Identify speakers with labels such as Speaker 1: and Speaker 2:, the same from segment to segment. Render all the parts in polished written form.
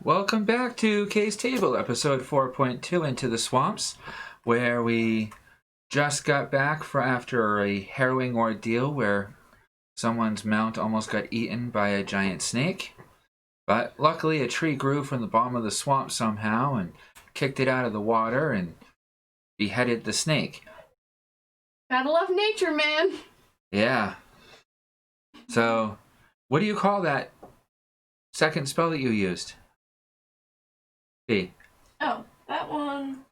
Speaker 1: Welcome back to Kay's Table, episode 4.2, Into the Swamps, where we just got back after a harrowing ordeal where someone's mount almost got eaten by a giant snake. But luckily a tree grew from the bottom of the swamp somehow and kicked it out of the water and beheaded the snake.
Speaker 2: Gotta love nature, man.
Speaker 1: Yeah. So, what do you call that second spell that you used? B.
Speaker 2: Oh, that one.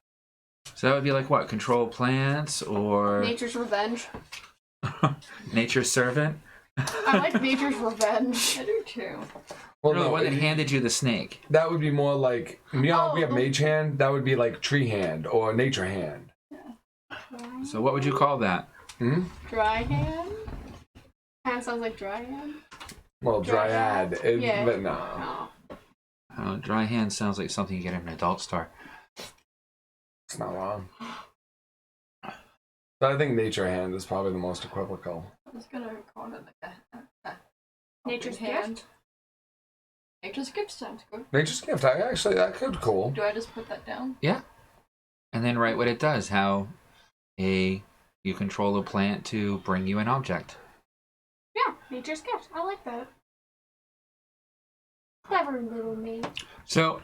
Speaker 1: So that would be like what? Control plants or...
Speaker 2: Nature's Revenge.
Speaker 1: Nature's Servant?
Speaker 2: I like Nature's Revenge. I do too.
Speaker 1: Well, no, the one that handed you the snake.
Speaker 3: That would be more like, we have Mage Hand, that would be like Tree Hand or Nature Hand.
Speaker 2: Yeah.
Speaker 1: So what would you call that?
Speaker 2: Dry Hand? Kind of sounds like Dry Hand.
Speaker 3: Well, Dryad.
Speaker 2: Yeah.
Speaker 3: But no.
Speaker 1: Dry Hand sounds like something you get in an adult store.
Speaker 3: It's not wrong. So I think Nature Hand is probably the most equivocal.
Speaker 2: I was gonna call it like a Nature's Hand. Nature's Gift sounds good.
Speaker 3: Nature's Gift, that could cool.
Speaker 2: Do I just put that down?
Speaker 1: Yeah. And then write what it does, how you control a plant to bring you an object.
Speaker 2: Yeah, Nature's Gift. I like that. Clever little me.
Speaker 1: So,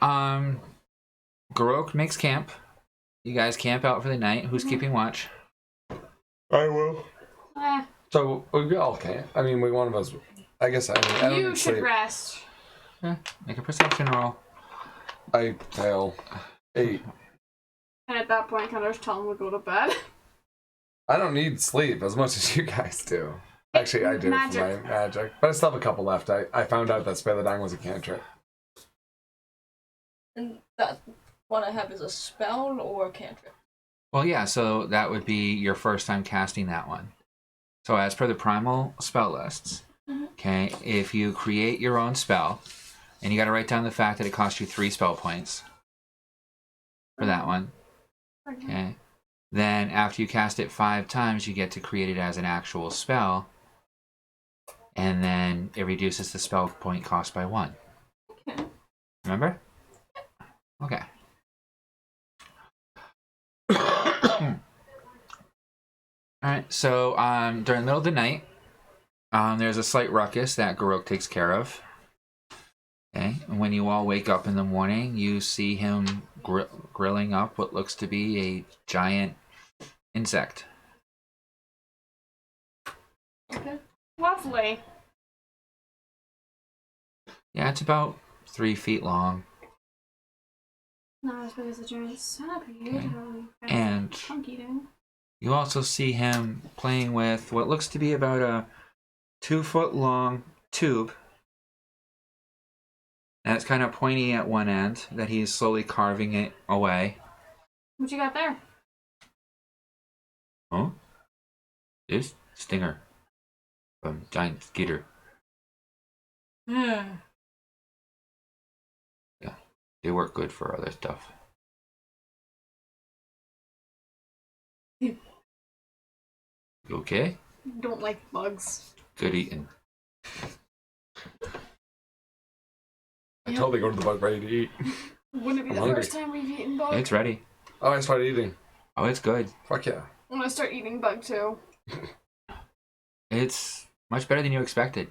Speaker 1: Garok makes camp. You guys camp out for the night. Who's keeping watch?
Speaker 3: I will. So, we all can't. I mean, one of us... I guess I don't
Speaker 2: You should
Speaker 3: sleep.
Speaker 2: rest.
Speaker 1: Yeah, make a perception roll.
Speaker 3: I fail. 8.
Speaker 2: And at that point, kind of just tell him to go to bed.
Speaker 3: I don't need sleep as much as you guys do. Actually, I do
Speaker 2: Magic.
Speaker 3: for my magic. But I still have a couple left. I found out that Spare the Dying was a cantrip.
Speaker 4: And that one I have is a spell or a cantrip?
Speaker 1: Well, yeah, so that would be your first time casting that one. So as per the primal spell lists, okay, if you create your own spell, and you got to write down the fact that it costs you 3 spell points for that one, okay, then after you cast it 5 times, you get to create it as an actual spell, and then it reduces the spell point cost by 1.
Speaker 2: Okay.
Speaker 1: Remember? Okay. Alright, so during the middle of the night, there's a slight ruckus that Garok takes care of. Okay, and when you all wake up in the morning, you see him grilling up what looks to be a giant insect.
Speaker 2: Okay. Lovely.
Speaker 1: Yeah, it's about 3 feet long.
Speaker 2: Not as big as a giant centipede.
Speaker 1: Okay. And
Speaker 2: chunky thing.
Speaker 1: you also see him playing with what looks to be about a 2-foot long tube. And it's kind of pointy at one end that he's slowly carving it away.
Speaker 2: What you got there?
Speaker 1: Oh? This stinger from giant skeeter. Yeah, they work good for other stuff. You okay?
Speaker 2: Don't like bugs.
Speaker 1: Good eating.
Speaker 3: I totally go to the bug ready to eat.
Speaker 2: Wouldn't it be
Speaker 3: I'm
Speaker 2: the
Speaker 3: hungry.
Speaker 2: first time we've eaten bug?
Speaker 1: It's ready.
Speaker 3: Oh, I started eating.
Speaker 1: Oh, it's good.
Speaker 3: Fuck yeah.
Speaker 2: I'm gonna start eating bug too.
Speaker 1: It's much better than you expected.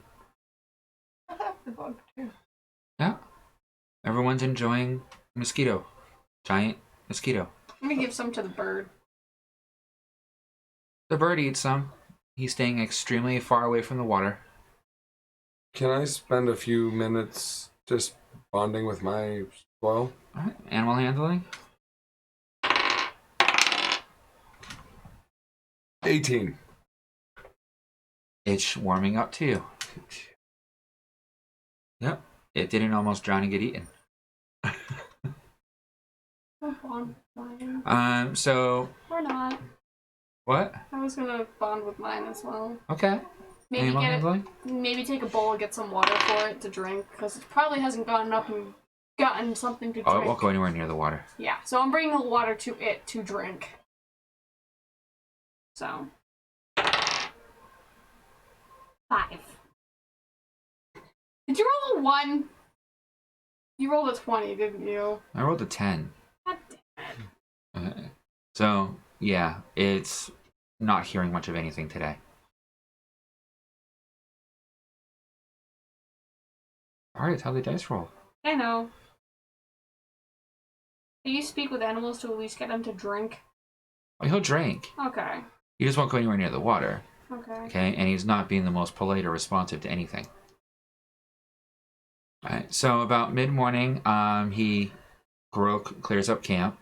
Speaker 2: I have the bug too.
Speaker 1: Yeah. Everyone's enjoying mosquito. Giant mosquito.
Speaker 2: Let me give some to the bird.
Speaker 1: The bird eats some. He's staying extremely far away from the water.
Speaker 3: Can I spend a few minutes just bonding with my spoil?
Speaker 1: Alright, animal handling.
Speaker 3: 18.
Speaker 1: It's warming up to you. Yep. It didn't almost drown and get eaten.
Speaker 2: We're bond with mine.
Speaker 1: So
Speaker 2: We're not.
Speaker 1: what?
Speaker 2: I was gonna bond with mine as well.
Speaker 1: Okay.
Speaker 2: Maybe
Speaker 1: Animal
Speaker 2: get
Speaker 1: handling?
Speaker 2: it. Maybe take a bowl and get some water for it to drink, because it probably hasn't gotten up and gotten something to drink.
Speaker 1: Oh, it won't go anywhere near the water.
Speaker 2: Yeah, so I'm bringing the water to it to drink. So 5. Did you roll a 1? You rolled a 20, didn't you?
Speaker 1: I rolled a 10.
Speaker 2: God damn it.
Speaker 1: So, yeah, it's not hearing much of anything today. Alright, how the dice roll?
Speaker 2: I know. Do you speak with animals to at least get them to drink?
Speaker 1: Well, he'll drink.
Speaker 2: Okay.
Speaker 1: He just won't go anywhere near the water.
Speaker 2: Okay.
Speaker 1: Okay, and he's not being the most polite or responsive to anything. Alright, so about mid-morning, Garok clears up camp.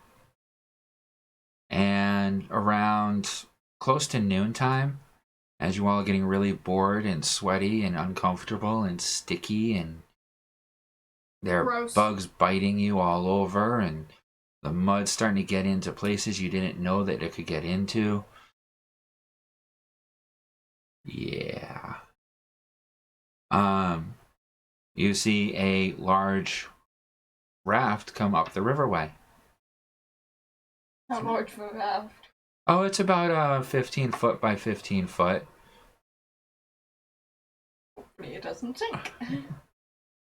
Speaker 1: And around close to noontime, as you all are getting really bored and sweaty and uncomfortable and sticky, and there are
Speaker 2: Gross.
Speaker 1: bugs biting you all over, and the mud's starting to get into places you didn't know that it could get into. Yeah. You see a large raft come up the riverway.
Speaker 4: How large for a raft?
Speaker 1: Oh, it's about 15 foot by 15 foot.
Speaker 4: Hopefully it doesn't sink.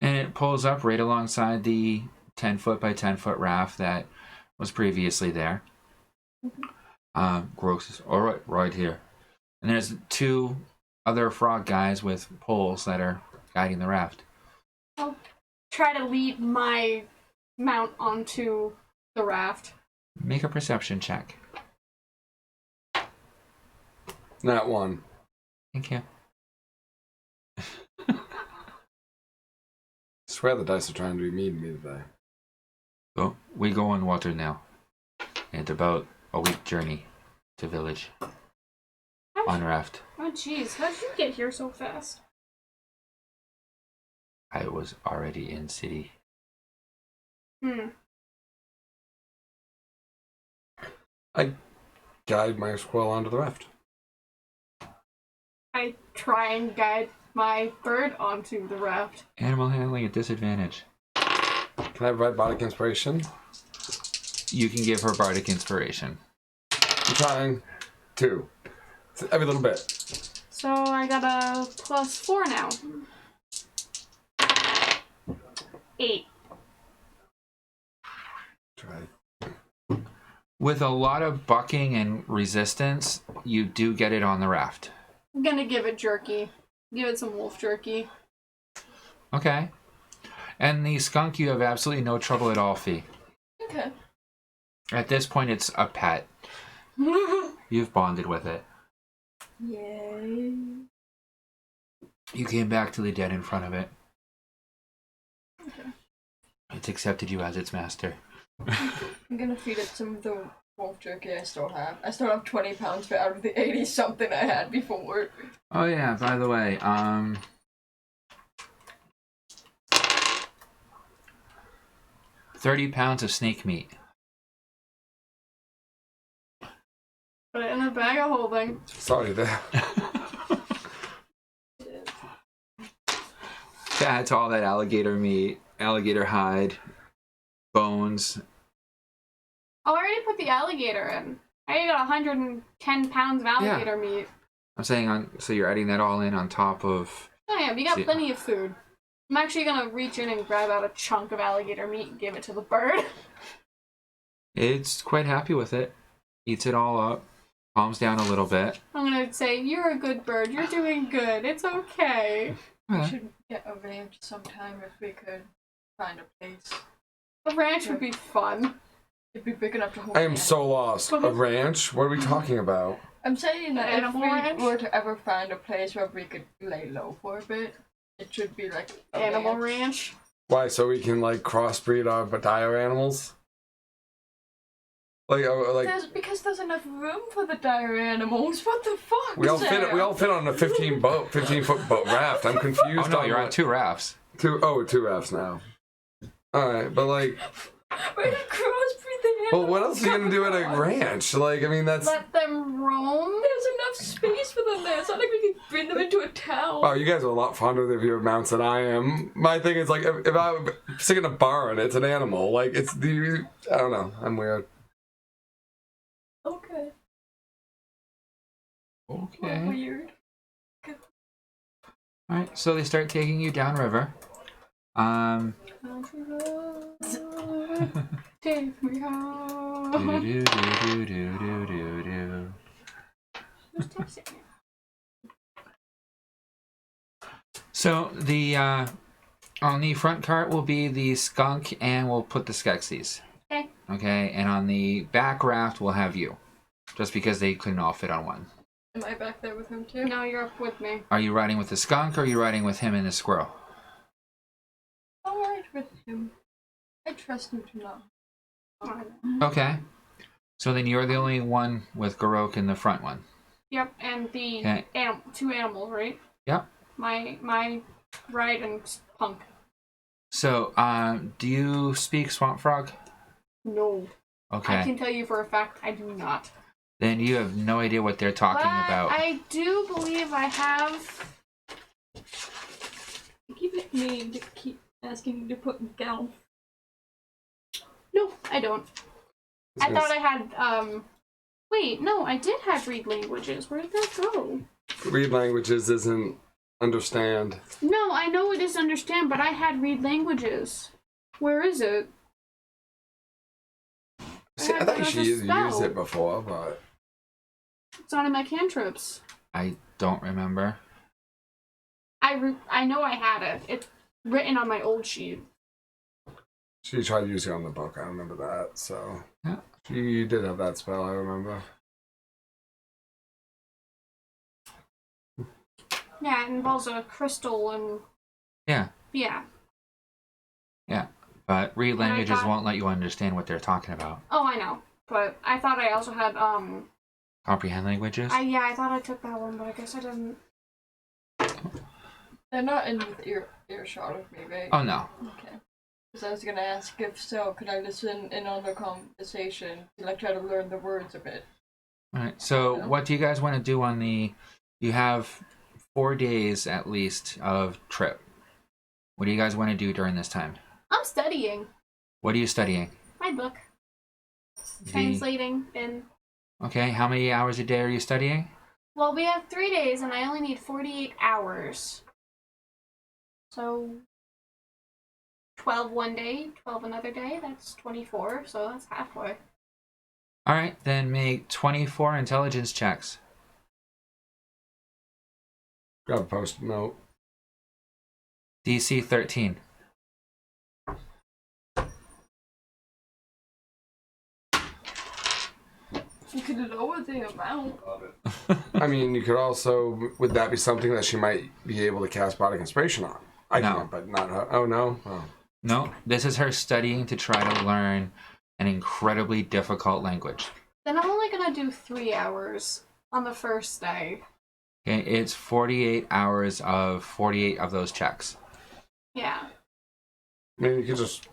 Speaker 1: And it pulls up right alongside the 10 foot by 10 foot raft that was previously there. Gross is all right here. And there's 2 other frog guys with poles that are guiding the raft.
Speaker 2: I'll try to lead my mount onto the raft.
Speaker 1: Make a perception check.
Speaker 3: Not 1.
Speaker 1: Thank you.
Speaker 3: I swear the dice are trying to be mean to me today.
Speaker 1: So we go on water now. It's about a week journey to village on raft.
Speaker 2: Oh jeez, how did you get here so fast?
Speaker 1: I was already in city.
Speaker 3: I guide my squirrel onto the raft.
Speaker 2: I try and guide my bird onto the raft.
Speaker 1: Animal handling at disadvantage.
Speaker 3: Can I provide bardic inspiration?
Speaker 1: You can give her bardic inspiration.
Speaker 3: I'm trying 2. Every little bit.
Speaker 2: So I got a +4 now. 8.
Speaker 3: Try.
Speaker 1: With a lot of bucking and resistance, you do get it on the raft.
Speaker 2: I'm gonna give it jerky. Give it some wolf jerky.
Speaker 1: Okay. And the skunk, you have absolutely no trouble at all, Fee.
Speaker 4: Okay.
Speaker 1: At this point, it's a pet. You've bonded with it.
Speaker 4: Yay.
Speaker 1: You came back to the dead in front of it.
Speaker 4: Okay.
Speaker 1: It's accepted you as its master.
Speaker 4: I'm gonna feed it some of the wolf jerky I still have. I still have 20 pounds out of the 80-something I had before.
Speaker 1: Oh yeah, by the way, 30 pounds of snake meat.
Speaker 2: Put it in a bag of holding.
Speaker 3: Sorry there.
Speaker 1: That's all that alligator meat, alligator hide, bones.
Speaker 2: Oh, I already put the alligator in. I already got 110 pounds of alligator meat.
Speaker 1: I'm saying so you're adding that all in on top of...
Speaker 2: Oh yeah, we got
Speaker 1: See-
Speaker 2: plenty of food. I'm actually gonna reach in and grab out a chunk of alligator meat and give it to the bird.
Speaker 1: It's quite happy with it. Eats it all up. Calms down a little bit.
Speaker 2: I'm gonna say, you're a good bird. You're doing good. It's okay.
Speaker 4: We should get a ranch sometime if we could find a place.
Speaker 2: A ranch would be fun.
Speaker 4: It'd be big enough to hold
Speaker 3: I am
Speaker 4: me.
Speaker 3: so lost. A ranch? What are we talking about?
Speaker 4: I'm saying that
Speaker 2: An
Speaker 4: if
Speaker 2: animal
Speaker 4: we
Speaker 2: ranch?
Speaker 4: were to ever find a place where we could lay low for a bit, it should be like a
Speaker 2: Animal ranch.
Speaker 3: Why? So we can like crossbreed our dire animals?
Speaker 4: Because there's enough room for the dire animals. What the fuck?
Speaker 3: We all
Speaker 4: Sam?
Speaker 3: fit on a 15-foot boat raft. I'm confused.
Speaker 1: Oh no, you're on 2 rafts.
Speaker 3: 2 rafts now. All right, but like,
Speaker 4: Where did crossbreed the animals?
Speaker 3: well, what else are you gonna do at a ranch? Like, I mean, that's.
Speaker 2: Let them roam.
Speaker 4: There's enough space for them there. It's not like we can bring them into a town.
Speaker 3: Wow, you guys are a lot fonder of your mounts than I am. My thing is like, if I'm sitting in a barn, it's an animal. Like, it's the. I don't know. I'm weird.
Speaker 4: Okay.
Speaker 1: Okay.
Speaker 4: Weird.
Speaker 1: Alright, so they start taking you downriver.
Speaker 4: Country road.
Speaker 2: Take me
Speaker 1: Do,
Speaker 2: home.
Speaker 1: do, do, do, do, do, do.
Speaker 2: Who's texting me?
Speaker 1: So the on the front cart will be the skunk, and we'll put the Skeksies.
Speaker 2: Okay.
Speaker 1: Okay, and on the back raft we'll have you, just because they couldn't all fit on one.
Speaker 4: Am I back there with him too?
Speaker 2: No, you're up with me.
Speaker 1: Are you riding with the skunk, or are you riding with him and the squirrel?
Speaker 4: I'll ride with him. I trust him to not.
Speaker 1: Okay. So then you're the only one with Garok in the front one.
Speaker 2: Yep, and the
Speaker 1: Okay.
Speaker 2: two animals, right?
Speaker 1: Yep.
Speaker 2: My ride and Punk.
Speaker 1: So, do you speak Swamp Frog?
Speaker 2: No.
Speaker 1: Okay.
Speaker 2: I can tell you for a fact I do not.
Speaker 1: Then you have no idea what they're talking
Speaker 2: But
Speaker 1: about.
Speaker 2: I do believe I have.
Speaker 4: I keep meaning to keep asking you to put gelph.
Speaker 2: No, I don't. I thought I had. Wait, no, I did have read languages. Where did that go?
Speaker 3: Read languages isn't understand.
Speaker 2: No, I know it is understand, but I had read languages. Where is it?
Speaker 3: See, I thought you used it before, but
Speaker 2: It's not in my cantrips.
Speaker 1: I don't remember.
Speaker 2: I know I had it. It's written on my old sheet.
Speaker 3: she tried using it on the book. I remember that. So
Speaker 1: Yeah.
Speaker 3: she did have that spell. I remember.
Speaker 2: Yeah, it involves a crystal and.
Speaker 1: Yeah.
Speaker 2: Yeah.
Speaker 1: But read
Speaker 2: And I
Speaker 1: languages
Speaker 2: thought-
Speaker 1: won't let you understand what they're talking about.
Speaker 2: Oh, I know. But I thought I also had
Speaker 1: Comprehend languages?
Speaker 2: I thought I took that one, but I guess I didn't.
Speaker 4: They're not in earshot of me, right?
Speaker 1: Oh, no.
Speaker 4: Okay. Because I was gonna ask if so, could I listen in on the conversation to like try to learn the words a bit?
Speaker 1: Alright, so
Speaker 4: Yeah.
Speaker 1: what do you guys want to do on the... You have 4 days, at least, of trip. What do you guys want to do during this time?
Speaker 2: I'm studying
Speaker 1: What are you studying?
Speaker 2: my book,
Speaker 1: The-
Speaker 2: translating, and
Speaker 1: Okay, how many hours a day are you studying?
Speaker 2: well, we have 3 days, and I only need 48 hours. So 12 one day, 12 another day. That's 24. So that's halfway.
Speaker 1: Alright, then make 24 intelligence checks.
Speaker 3: Grab a post-it note.
Speaker 1: DC 13.
Speaker 4: You could lower the amount.
Speaker 3: I mean, you could also. Would that be something that she might be able to cast Bardic Inspiration on? I
Speaker 1: No.
Speaker 3: can't, but not her. Oh no. Oh.
Speaker 1: No, this is her studying to try to learn an incredibly difficult language.
Speaker 2: Then I'm only gonna do 3 hours on the first day.
Speaker 1: Okay, it's 48 hours of 48 of those checks.
Speaker 2: Yeah.
Speaker 3: I mean, you could just.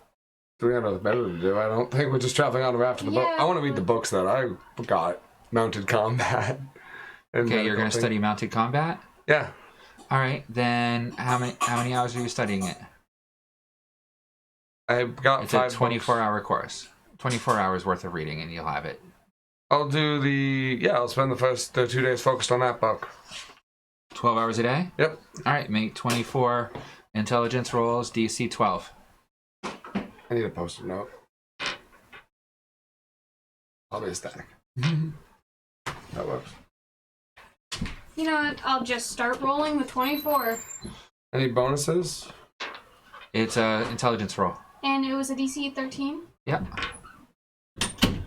Speaker 3: 300 is better to do. I don't think we're just traveling on after the book.
Speaker 2: Yeah.
Speaker 3: I want to read the books that I got. Mounted combat. And
Speaker 1: Okay, you're
Speaker 3: medical
Speaker 1: going to
Speaker 3: thing.
Speaker 1: study mounted combat?
Speaker 3: Yeah.
Speaker 1: All right, then how many hours are you studying it?
Speaker 3: I got
Speaker 1: It's
Speaker 3: 5
Speaker 1: a 24-hour course. 24 hours worth of reading, and you'll have it.
Speaker 3: I'll do the. Yeah, I'll spend the first 2 days focused on that book.
Speaker 1: 12 hours a day?
Speaker 3: Yep.
Speaker 1: All right, make 24 intelligence rolls, DC 12.
Speaker 3: I need a post-it note. Probably a stack. That works.
Speaker 2: You know what? I'll just start rolling the 24.
Speaker 3: Any bonuses?
Speaker 1: It's a intelligence roll.
Speaker 2: And it was a DC 13.
Speaker 1: Yep. And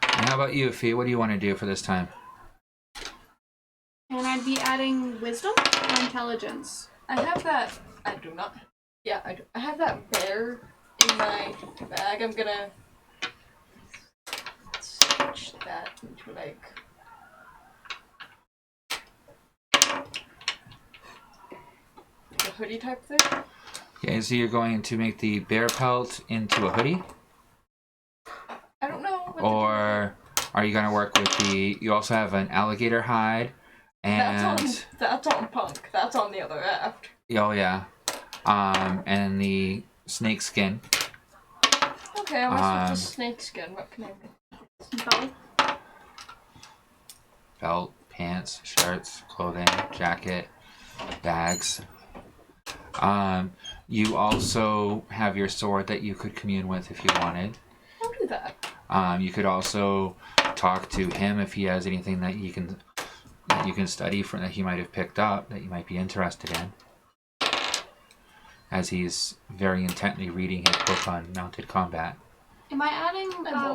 Speaker 1: how about you, Fee? What do you want to do for this time?
Speaker 2: And I'd be adding wisdom or intelligence.
Speaker 4: I have that. I do not. Yeah, I do. I have that bear in my bag. I'm gonna switch that into like. A hoodie type thing.
Speaker 1: Okay, so you're going to make the bear pelt into a hoodie?
Speaker 4: I don't know. What
Speaker 1: Or are you going to work with the... You also have an alligator hide and...
Speaker 4: That's on Punk. That's on the other raft.
Speaker 1: Oh, yeah. And the snake skin.
Speaker 4: Okay, I'm gonna switch to snakeskin. What can I do?
Speaker 2: Bow.
Speaker 1: Belt, pants, shirts, clothing, jacket, bags. You also have your sword that you could commune with if you wanted.
Speaker 4: I'll do that.
Speaker 1: You could also talk to him if he has anything that you can study from that he might have picked up that you might be interested in, as he's very intently reading his book on mounted combat.
Speaker 2: Am I adding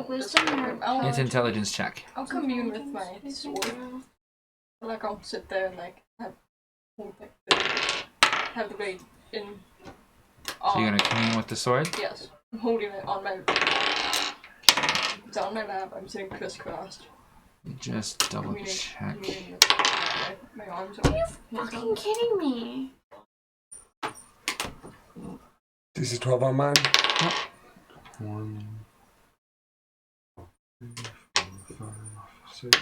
Speaker 2: wisdom or
Speaker 1: It's intelligence check.
Speaker 4: I'll commune with my sword. Like I'll sit there and like have the blade in.
Speaker 1: So you're gonna commune with the sword?
Speaker 4: Yes, I'm holding it on my. It's on my lap. I'm sitting crisscrossed.
Speaker 1: Just double check.
Speaker 4: My arms
Speaker 2: Are you fucking kidding me?
Speaker 3: DC 12 on mine.
Speaker 1: Yep.
Speaker 3: 1, 2, 3, 4, 5, 6,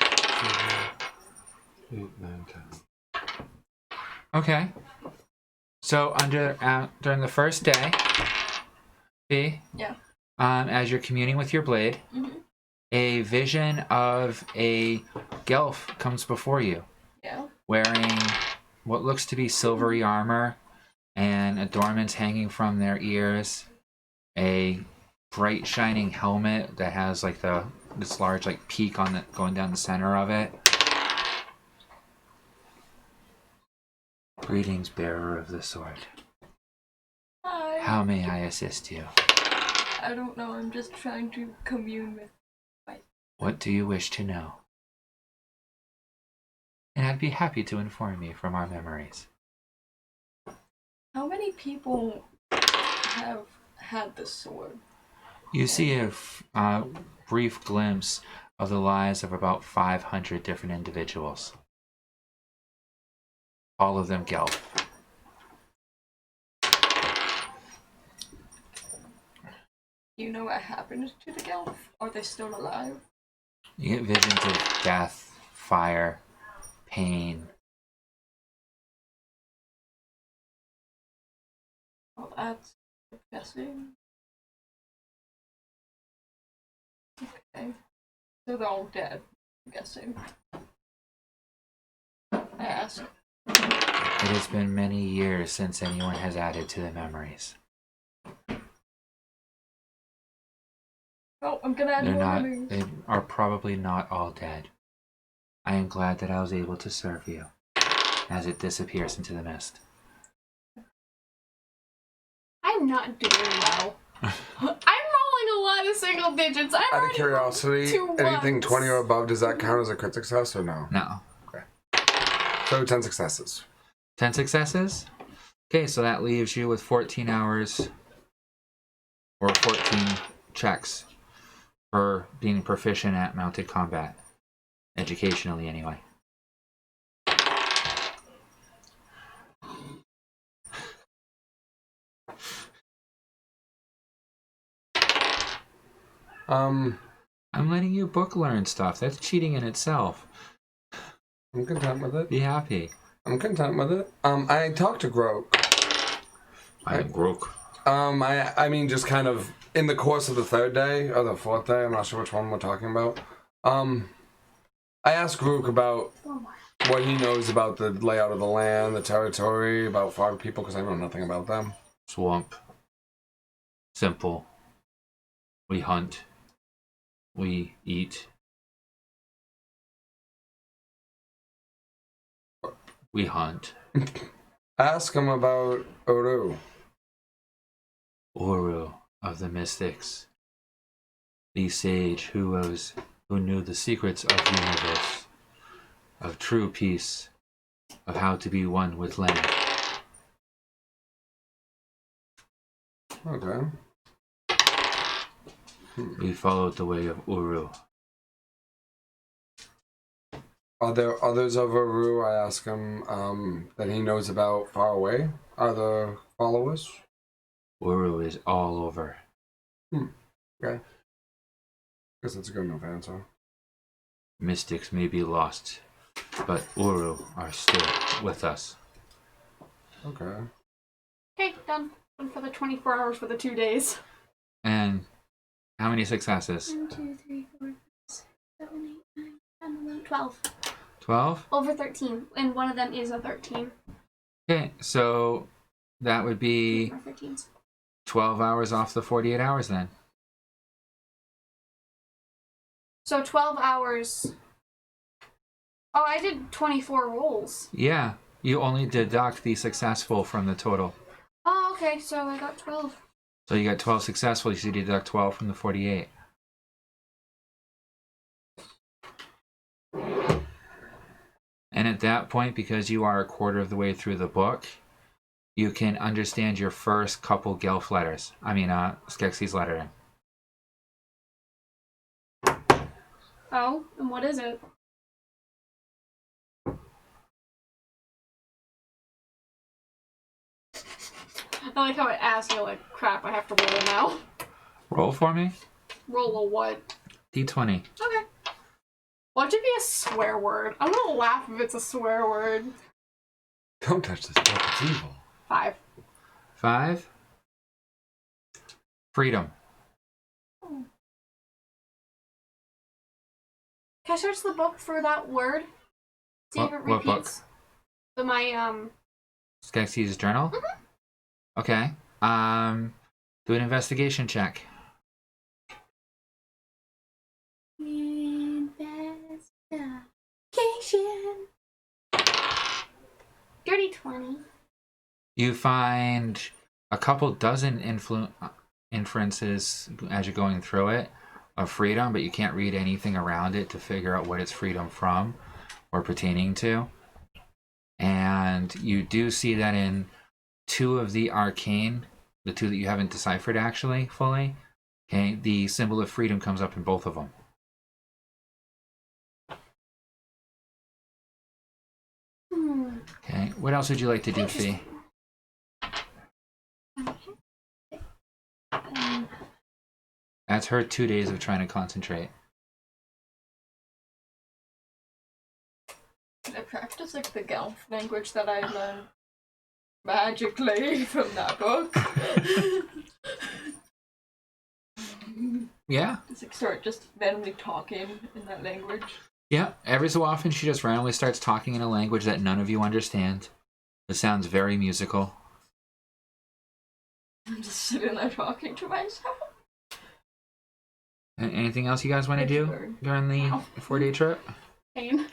Speaker 3: 7, 8, 9, 10.
Speaker 1: Okay. So during the first day,
Speaker 4: Yeah.
Speaker 1: As you're communing with your blade, a vision of a gelph comes before you.
Speaker 4: Yeah.
Speaker 1: Wearing what looks to be silvery armor and adornments hanging from their ears, a bright shining helmet that has like this large like peak on going down the center of it. Greetings, bearer of the sword.
Speaker 4: Hi.
Speaker 1: How may I assist you?
Speaker 4: I don't know. I'm just trying to commune with.
Speaker 1: What do you wish to know? And I'd be happy to inform you from our memories.
Speaker 4: How many people have had this sword?
Speaker 1: You see a brief glimpse of the lives of about 500 different individuals. All of them gelph.
Speaker 4: Do you know what happened to the gelph? Are they still alive?
Speaker 1: You get visions of death, fire, pain.
Speaker 4: Oh, that's depressing. Okay. So they're all dead, I'm guessing. I ask.
Speaker 1: It has been many years since anyone has added to the memories.
Speaker 4: Oh, I'm gonna add more memories.
Speaker 1: They are probably not all dead. I am glad that I was able to serve you as it disappears into the mist.
Speaker 2: I'm not doing well. I'm rolling a lot of single digits. I'm
Speaker 3: Out of
Speaker 2: already
Speaker 3: curiosity,
Speaker 2: two
Speaker 3: anything
Speaker 2: ones.
Speaker 3: 20 or above, does that count as a crit success or no?
Speaker 1: No.
Speaker 3: So 10 successes.
Speaker 1: 10 successes? Okay, so that leaves you with 14 hours or 14 checks for being proficient at mounted combat. Educationally, anyway. I'm letting you book learn stuff. That's cheating in itself.
Speaker 3: I'm content with it.
Speaker 1: Be happy.
Speaker 3: I'm content with it. I talked to Grok.
Speaker 1: I'm Grok.
Speaker 3: I mean, just kind of in the course of the third day or the fourth day, I'm not sure which one we're talking about. I asked Grok about what he knows about the layout of the land, the territory, about 5 people, because I know nothing about them.
Speaker 1: Swamp. Simple. We hunt. We eat. We hunt.
Speaker 3: Ask him about Uru.
Speaker 1: Uru of the mystics. The sage who knew the secrets of the universe, of true peace, of how to be one with land.
Speaker 3: Okay.
Speaker 1: We followed the way of Uru.
Speaker 3: Are there others of Uru? I ask him that he knows about far away. Are there followers?
Speaker 1: Uru is all over.
Speaker 3: Okay. Guess that's a good enough answer.
Speaker 1: Mystics may be lost, but Uru are still with us.
Speaker 3: Okay.
Speaker 2: Okay, done. Done for the 24 hours for the 2 days.
Speaker 1: And how many successes?
Speaker 2: 1, 2, 3, 4, 5, 6, 7, 8, 9, 10, 11, 12.
Speaker 1: 12?
Speaker 2: Over 13, and one of them is a 13.
Speaker 1: Okay, so that would be 12 hours off the 48 hours then.
Speaker 2: So 12 hours. Oh, I did 24 rolls.
Speaker 1: Yeah, you only deduct the successful from the total.
Speaker 2: Oh, okay, so I got 12.
Speaker 1: So you got 12 successful, so you deduct 12 from the 48. And at that point, because you are a quarter of the way through the book, you can understand your first couple gelph letters. Skeksies lettering.
Speaker 2: Oh, and what is it? I like how I ask you, like, crap, I have to roll now.
Speaker 1: Roll for me.
Speaker 2: Roll a what?
Speaker 1: D20.
Speaker 2: Okay. Watch it be a swear word. I'm gonna laugh if it's a swear word.
Speaker 3: Don't touch this book, it's evil.
Speaker 2: 5.
Speaker 1: 5. Freedom.
Speaker 2: Can I search the book for that word? See if it
Speaker 1: What book?
Speaker 2: repeats. So my,
Speaker 1: Skeksies journal?
Speaker 2: Mhm.
Speaker 1: Okay. Do an investigation check.
Speaker 2: Investigation. Dirty 20.
Speaker 1: You find a couple dozen inferences as you're going through it of freedom, but you can't read anything around it to figure out what it's freedom from or pertaining to. And you do see that in 2 of the arcane, the 2 that you haven't deciphered actually fully, okay, the symbol of freedom comes up in both of them. Okay, what else would you like to do, Fee? That's her 2 days of trying to concentrate.
Speaker 4: I practice like the gelph language that I learned magically from that book.
Speaker 1: Yeah.
Speaker 4: It's like start just randomly talking in that language.
Speaker 1: Yeah, every so often she just randomly starts talking in a language that none of you understand. It sounds very musical.
Speaker 4: I'm just sitting there talking to myself.
Speaker 1: Anything else you guys want to do during the 4-day trip?
Speaker 2: Pain.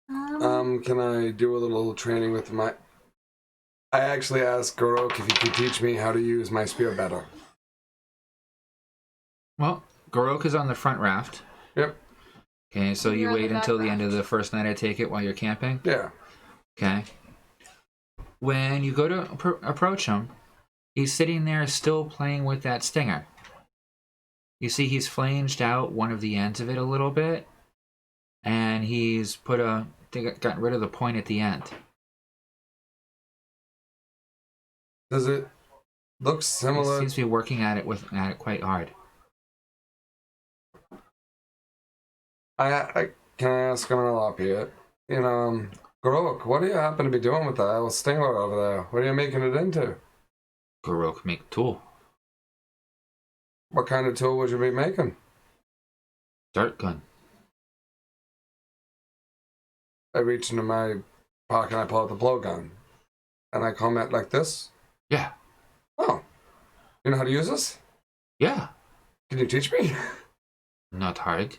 Speaker 3: Can I do a little training with my... I actually asked Gorok if he could teach me how to use my spear better.
Speaker 1: Well, Gorok is on the front raft.
Speaker 3: Yep.
Speaker 1: Okay, so you
Speaker 2: You're on
Speaker 1: wait
Speaker 2: the back
Speaker 1: until the end of
Speaker 2: raft.
Speaker 1: the first night, I take it, while you're camping?
Speaker 3: Yeah.
Speaker 1: Okay. When you go to approach him, he's sitting there still playing with that stinger. You see he's flanged out one of the ends of it a little bit, and he's got rid of the point at the end.
Speaker 3: Does it look
Speaker 1: He
Speaker 3: similar?
Speaker 1: seems to be working at it quite hard.
Speaker 3: I can I ask him up here? Gorok, what do you happen to be doing with that little stinger over there? What are you making it into?
Speaker 1: Gorok make a tool.
Speaker 3: What kind of tool would you be making?
Speaker 1: Dart gun.
Speaker 3: I reach into my pocket and I pull out the blowgun. And I comment like this.
Speaker 1: Yeah.
Speaker 3: Oh. You know how to use this?
Speaker 1: Yeah.
Speaker 3: Can you teach me?
Speaker 1: Not hard.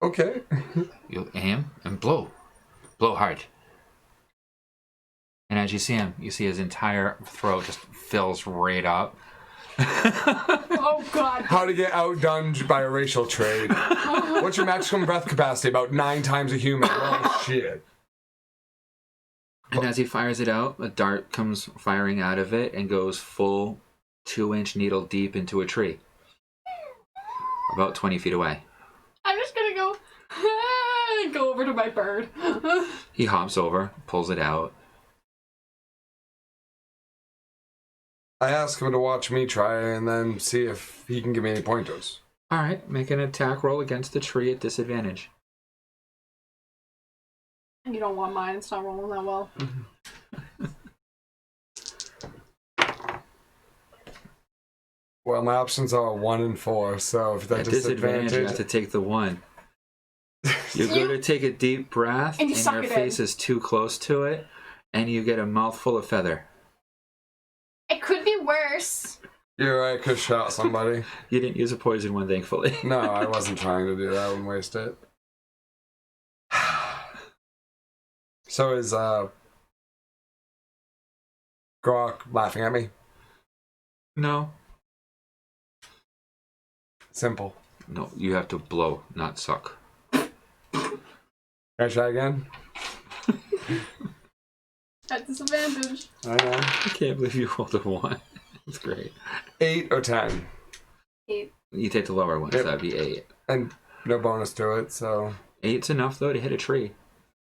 Speaker 3: Okay.
Speaker 1: You aim and blow. Blow hard. And as you see him, you see his entire throat just fills right up.
Speaker 2: Oh, God.
Speaker 3: How to get outdone by a racial trait. What's your maximum breath capacity? About 9 times a human. Oh, shit.
Speaker 1: And as he fires it out, a dart comes firing out of it and goes full 2-inch needle deep into a tree. About 20 feet away.
Speaker 2: I'm just gonna go over to my bird.
Speaker 1: He hops over, pulls it out.
Speaker 3: I ask him to watch me try and then see if he can give me any pointers.
Speaker 1: Alright, make an attack roll against the tree at disadvantage.
Speaker 2: You don't want mine, it's not rolling that well.
Speaker 3: Well, my options are 1 and 4, so if that's
Speaker 1: At disadvantage, you have to take the 1. You go to take a deep breath,
Speaker 2: And
Speaker 1: and
Speaker 2: you suck
Speaker 1: your
Speaker 2: it
Speaker 1: face is too close to it, and you get a mouthful of feather.
Speaker 2: worse.
Speaker 3: You're right, could shot somebody.
Speaker 1: You didn't use a poison one, thankfully.
Speaker 3: No, I wasn't trying to do that. I wouldn't waste it. So is Grok laughing at me?
Speaker 1: No.
Speaker 3: Simple.
Speaker 1: No, you have to blow, not suck.
Speaker 3: Can I try again?
Speaker 2: At disadvantage.
Speaker 3: I know.
Speaker 1: I can't believe you rolled a 1. That's great.
Speaker 3: 8 or 10.
Speaker 2: 8.
Speaker 1: You take the lower one, so
Speaker 3: Yep.
Speaker 1: that'd be 8.
Speaker 3: And no bonus to it, so...
Speaker 1: 8's enough, though, to hit a tree.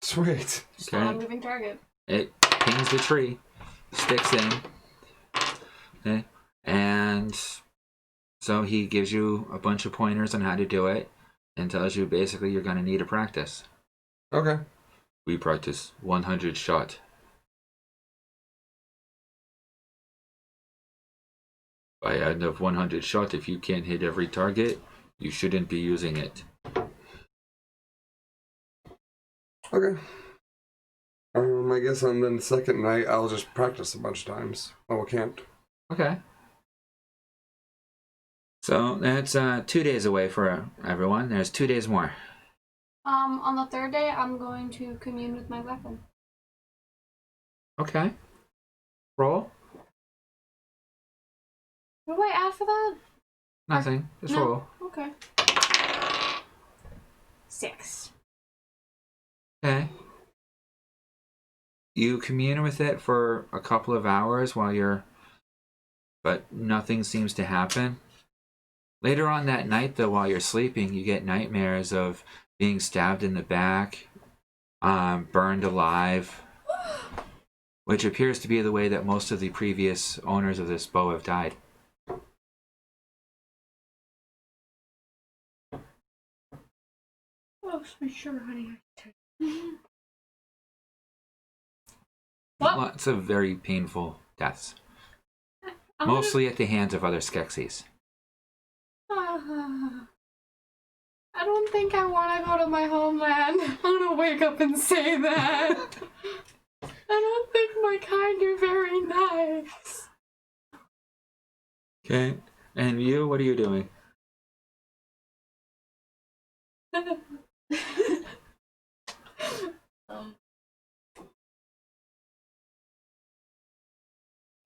Speaker 3: Sweet.
Speaker 2: Just not a moving target.
Speaker 1: It pings the tree, sticks in. Okay. And so he gives you a bunch of pointers on how to do it and tells you basically you're going to need to practice.
Speaker 3: Okay.
Speaker 1: We practice 100 shot. By end of 100 shot, if you can't hit every target, you shouldn't be using it.
Speaker 3: Okay. I guess on the second night, I'll just practice a bunch of times. Oh, I can't.
Speaker 1: Okay. So that's 2 days away for everyone. There's 2 days more.
Speaker 2: On the third day, I'm going to commune with my weapon.
Speaker 1: Okay. Roll.
Speaker 2: What do I add for that?
Speaker 1: Nothing. Just
Speaker 2: No.
Speaker 1: roll.
Speaker 2: Okay. 6.
Speaker 1: Okay. You commune with it for a couple of hours but nothing seems to happen. Later on that night, though, while you're sleeping, you get nightmares of being stabbed in the back, burned alive, which appears to be the way that most of the previous owners of this bow have died.
Speaker 2: Oh, be sure, honey. What?
Speaker 1: Lots of very painful deaths,
Speaker 2: I'm
Speaker 1: mostly at the hands of other Skeksies.
Speaker 2: I don't think I want to go to my homeland. I'm gonna wake up and say that. I don't think my kind are very nice.
Speaker 1: Okay. And you, what are you doing?
Speaker 4: I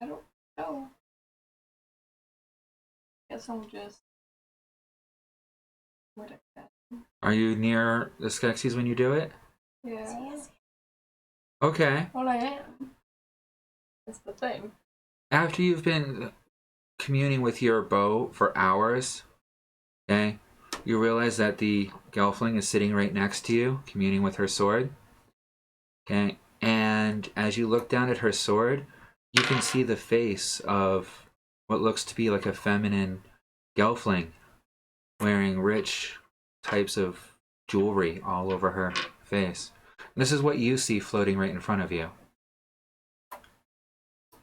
Speaker 4: don't know. Guess I'll just. What a cat.
Speaker 1: Are you near the Skeksies when you do it?
Speaker 4: Yeah.
Speaker 1: Okay.
Speaker 4: Well, I am. That's the thing.
Speaker 1: After you've been communing with your bow for hours, okay, you realize that the gelfling is sitting right next to you, communing with her sword. Okay, and as you look down at her sword, you can see the face of what looks to be like a feminine gelfling wearing rich types of jewelry all over her face. This is what you see floating right in front of you.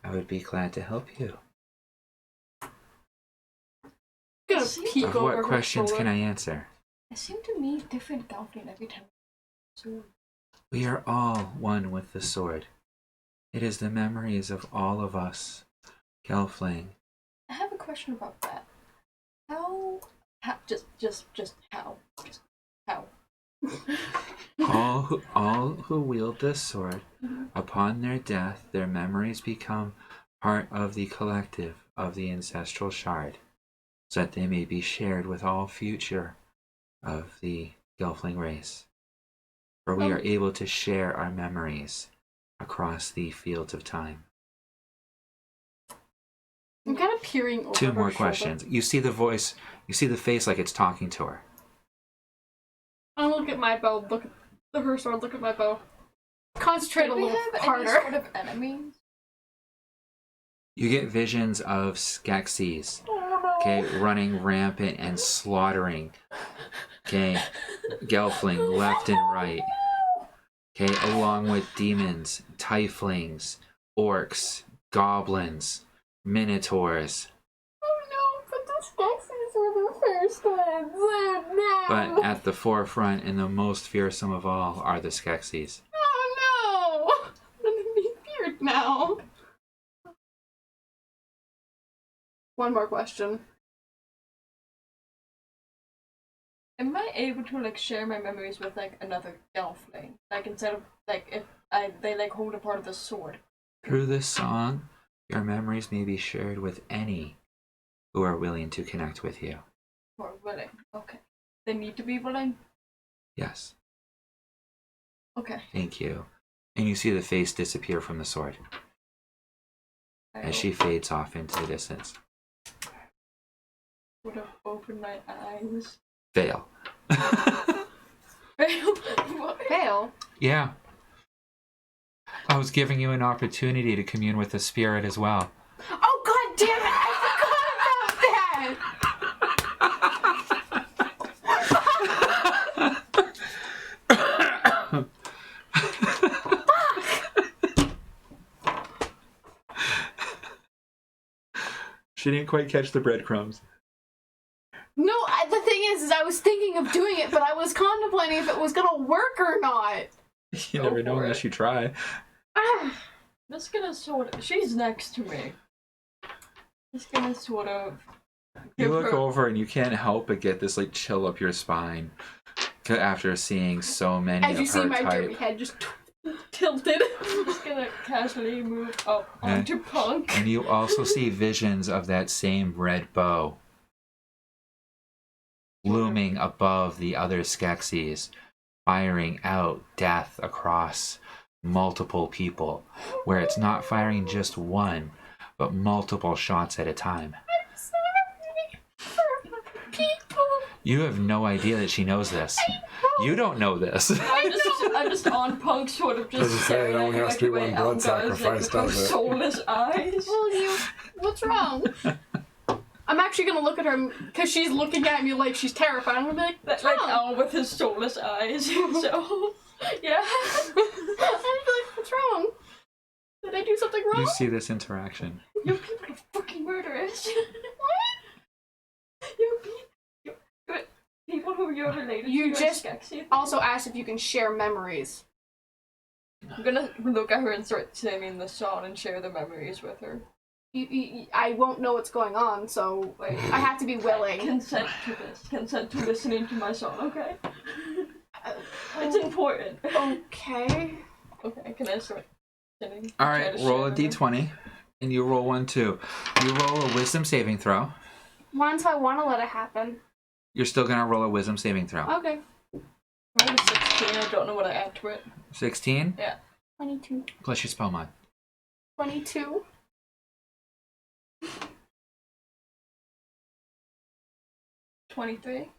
Speaker 1: I would be glad to help you.
Speaker 2: Gonna peek
Speaker 1: Of
Speaker 2: over
Speaker 1: what
Speaker 2: her
Speaker 1: questions
Speaker 2: shoulder.
Speaker 1: can I answer?
Speaker 4: I seem to meet different Goblin every time. So,
Speaker 1: We are all one with the sword. It is the memories of all of us, Gelfling.
Speaker 4: I have a question about that. How just how? Just how?
Speaker 1: All who wield this sword, upon their death, their memories become part of the collective of the ancestral shard, so that they may be shared with all future of the Gelfling race. For we are able to share our memories across the fields of time.
Speaker 2: I'm kind of peering over
Speaker 1: 2
Speaker 2: her
Speaker 1: more
Speaker 2: shoulder.
Speaker 1: questions. You see the voice, you see the face like it's talking to her.
Speaker 2: I look at my bow, look at her sword, look at my bow. Concentrate
Speaker 4: Do
Speaker 2: a
Speaker 4: we
Speaker 2: little
Speaker 4: have
Speaker 2: harder.
Speaker 4: any sort of enemies?
Speaker 1: You get visions of Skeksies, okay, running rampant and slaughtering, okay, Gelfling left and right, okay, along with demons, tieflings, orcs, goblins, minotaurs.
Speaker 2: Oh no, but the Skeksies were the first ones. Oh no.
Speaker 1: But at the forefront and the most fearsome of all are the Skeksies.
Speaker 2: Oh no! I'm gonna be feared now. one more question.
Speaker 4: Am I able to like share my memories with like another gelfling? Like instead of like if they like hold a part of the sword.
Speaker 1: Through this song, your memories may be shared with any who are willing to connect with you.
Speaker 4: Or willing. Okay. They need to be willing.
Speaker 1: Yes.
Speaker 4: Okay.
Speaker 1: Thank you. And you see the face disappear from the sword as she fades off into the distance.
Speaker 4: Would have opened my eyes.
Speaker 1: Fail.
Speaker 2: Fail.
Speaker 1: Yeah. I was giving you an opportunity to commune with the spirit as well.
Speaker 2: Oh god damn it! I forgot about that!
Speaker 1: She didn't quite catch the breadcrumbs.
Speaker 2: No, the thing is I was thinking of doing it, but I was contemplating if it was gonna work or not.
Speaker 1: You never know unless you try.
Speaker 2: Ah.
Speaker 4: Just gonna sort of. She's next to me. Just gonna sort of.
Speaker 1: You look over and you can't help but get this like chill up your spine after seeing so many
Speaker 2: As
Speaker 1: of
Speaker 2: you see
Speaker 1: her
Speaker 2: my
Speaker 1: type.
Speaker 2: derby head just tilted.
Speaker 4: I'm just gonna casually move up onto Punk.
Speaker 1: And you also see visions of that same red bow looming above the other Skeksies, firing out death across multiple people, where it's not firing just one, but multiple shots at a time.
Speaker 2: I'm sorry for people.
Speaker 1: You have no idea that she knows this. You don't know this.
Speaker 4: I'm just on Punk, sort of just
Speaker 3: As you say,
Speaker 4: staring
Speaker 3: it
Speaker 4: at
Speaker 3: only
Speaker 4: him
Speaker 3: has
Speaker 4: like
Speaker 3: to be
Speaker 4: the way
Speaker 3: one blood
Speaker 4: Elm does,
Speaker 3: sacrifice,
Speaker 4: like, with her
Speaker 3: does it?
Speaker 4: soulless eyes.
Speaker 2: What's wrong? I'm actually gonna look at her because she's looking at me like she's terrified. I'm gonna be like, what's
Speaker 4: Like
Speaker 2: wrong?
Speaker 4: Elm with his soulless eyes. So, yeah.
Speaker 2: I'm gonna be like, what's wrong? Did I do something wrong?
Speaker 1: You see this interaction.
Speaker 4: You people are fucking murderous.
Speaker 2: What?
Speaker 4: You people who you're related
Speaker 2: You
Speaker 4: to
Speaker 2: just
Speaker 4: are Skeksy.
Speaker 2: Also asked if you can share memories.
Speaker 4: I'm gonna look at her and start singing the song and share the memories with her.
Speaker 2: I won't know what's going on, so
Speaker 4: Wait.
Speaker 2: I have to be willing.
Speaker 4: Consent to this. Consent to listening to my song, okay? It's important.
Speaker 2: Okay.
Speaker 4: Okay, can I start singing?
Speaker 1: All
Speaker 4: Try
Speaker 1: right,
Speaker 4: to
Speaker 1: roll
Speaker 4: share
Speaker 1: a
Speaker 4: with her?
Speaker 1: d20, and you roll 1, 2. You roll a wisdom saving throw.
Speaker 2: Once I want to let it happen.
Speaker 1: You're still gonna roll a wisdom saving throw.
Speaker 2: Okay.
Speaker 4: I rolled a 16, I don't know what I add to it.
Speaker 1: 16
Speaker 4: Yeah.
Speaker 2: 22.
Speaker 1: plus your spell mod.
Speaker 2: 22.
Speaker 4: 23.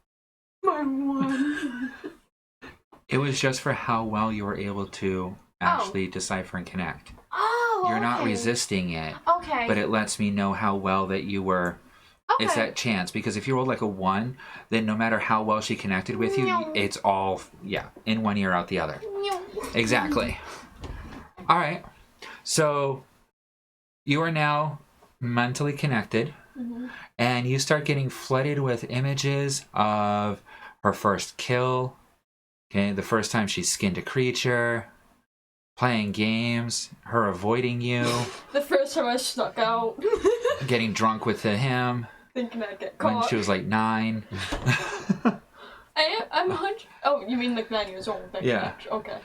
Speaker 2: My one.
Speaker 1: It was just for how well you were able to actually decipher and connect.
Speaker 2: Oh,
Speaker 1: You're not
Speaker 2: okay.
Speaker 1: resisting it,
Speaker 2: Okay.
Speaker 1: but it lets me know how well that you were.
Speaker 2: Okay.
Speaker 1: It's that chance, because if you rolled like a 1, then no matter how well she connected with you,
Speaker 2: No.
Speaker 1: it's all, in one ear out the other. Exactly. All right. So you are now mentally connected, and you start getting flooded with images of her first kill, okay, the first time she skinned a creature, playing games, her avoiding you,
Speaker 4: The first time I snuck out,
Speaker 1: getting drunk with him
Speaker 4: thinking I'd get
Speaker 1: when
Speaker 4: caught.
Speaker 1: she was like 9.
Speaker 4: I'm 100. Oh, you mean like 9 years old? Like,
Speaker 1: Yeah.
Speaker 4: Okay.